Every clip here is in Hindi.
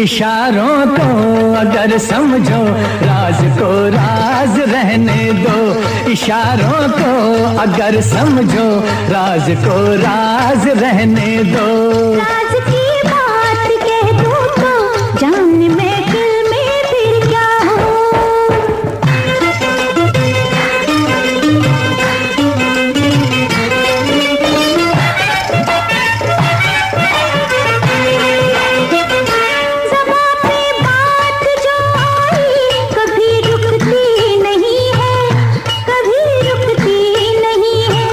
इशारों को अगर समझो राज को राज रहने दो। इशारों को अगर समझो राज को राज रहने दो। राज की बात कह दूं तो जान में दिल में फिर क्या हो। ज़बां पे बात जो आई कभी रुकती नहीं है, कभी रुकती नहीं है।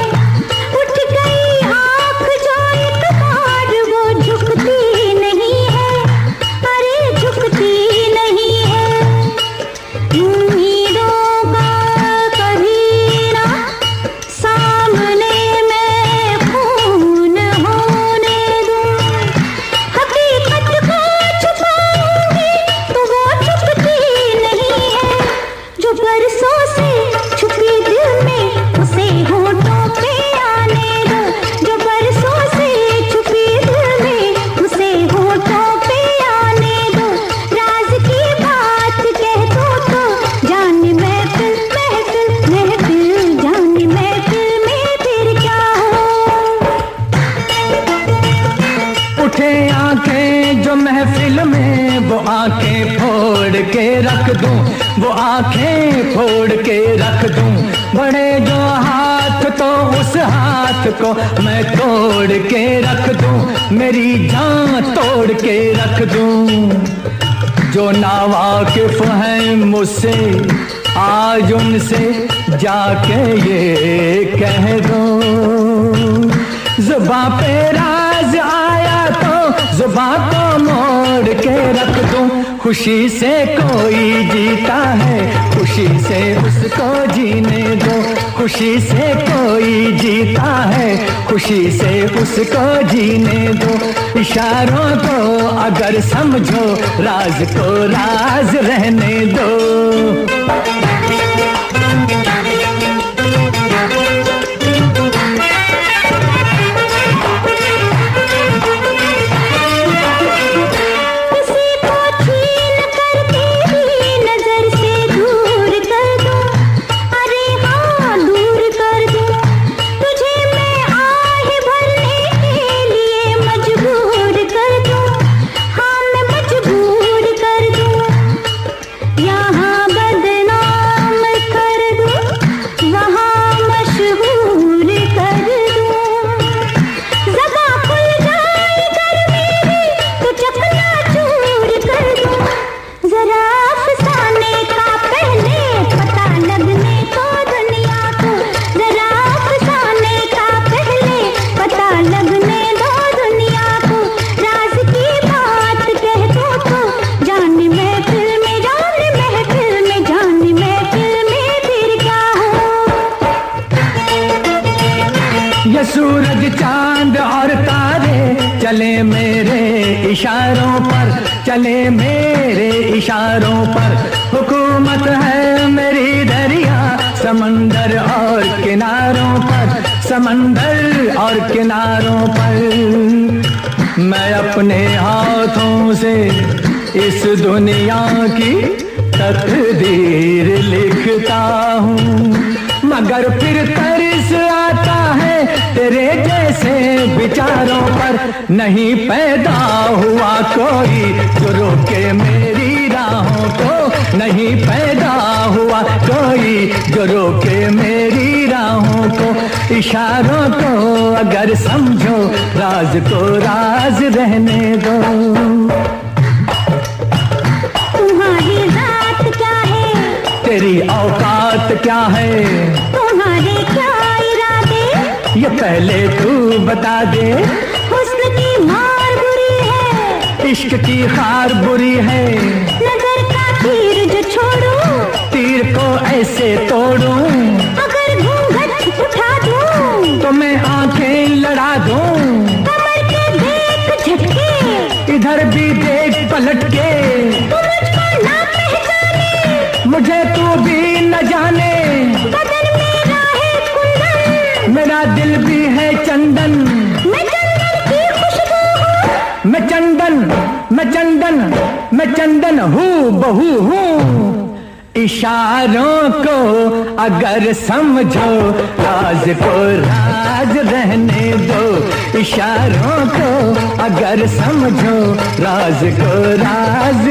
उठ गई आँख जो एक बार वो झुकती नहीं है, अरे झुकती नहीं है। उम्मीदों का कभी ना सामने मैं खून होने दूं। हकीकत को छुपाऊंगी तो वो छुपती नहीं है। जो बरसों से छुपी दिल में उसे होठों पे आने दो। जो बरसों से छुपी दिल में उसे होठों पे आने दो। राज की बात कह दो तो जान महफिल महफिल महफिल, जान महफिल में फिर क्या हो। उठे आंखें जो महफिल में वो आंखें फोड़ के रख दूं, वो आंखें फोड़ के रख दूं। बड़े जो हाथ तो उस हाथ को मैं तोड़ के रख दूं, मेरी जान तोड़ के रख दूं। जो नावाकिफ हैं मुझसे आज उनसे जाके ये कह दो। जुबां पे राज आया तो जुबां को मोड़ के रख दूं। खुशी से कोई जीता है, खुशी से उसको जीने दो। खुशी से कोई जीता है, खुशी से उसको जीने दो। इशारों को अगर समझो राज को राज रहने दो। किसी को छीन कर तेरी नजर से दूर कर दूं, अरे हाँ दूर कर दूं। तुझे मैं आह भरने के लिए मजबूर कर दूं, हाँ मैं मजबूर कर दूं। यहाँ बदनाम कर दूं, वहाँ मशहूर कर दूं। ज़बां खुल जाए कर मेरी तो चकनाचूर कर दूं। ज़रा अफ़साने का पहले पता लगने को दुनिया को। ज़रा अफ़साने का पहले पता लगने दो दुनिया को। राज की बात कह दो तो जान महफिल में, जान महफिल में, जान महफिल में फिर क्या हो। ये सूरज चांद और तारे चले मेरे इशारों पर, चले मेरे इशारों पर। हुकूमत है मेरी दरिया समंदर और किनारों पर, समंदर और किनारों पर। मैं अपने हाथों से इस दुनिया की तकदीर लिखता हूँ। मगर फिर तरस आता है तेरे जैसे विचारों पर। नहीं पैदा हुआ कोई जो रोके मेरी राहों को, नहीं पैदा हुआ कोई जो रोके मेरी राहों को। इशारों को अगर समझो राज को राज रहने दो। तुम्हारी जात क्या है, तेरी औकात क्या है, तुम्हारे क्या इरादे, ये पहले तू बता दे। हुस्न की मार बुरी है, इश्क की खार बुरी है। नजर का तीर जो छोड़ूं, तीर को ऐसे तोड़ूं, अगर घूंघट उठा दूं तो मैं आंखें लड़ा दूं। कमर के देख झटके, इधर भी देख पलट के। तू मुझको ना पहचाने, मुझे तू भी न जाने। बदन मेरा है कुंदन, मेरा दिल भी है चंदन। मैं चंदन की खुशबू हूँ, मैं चंदन, मैं चंदन, मैं चंदन हूँ बहू हूँ, इशारों को अगर समझो राज को राज रहने दो, इशारों को अगर समझो राज को राज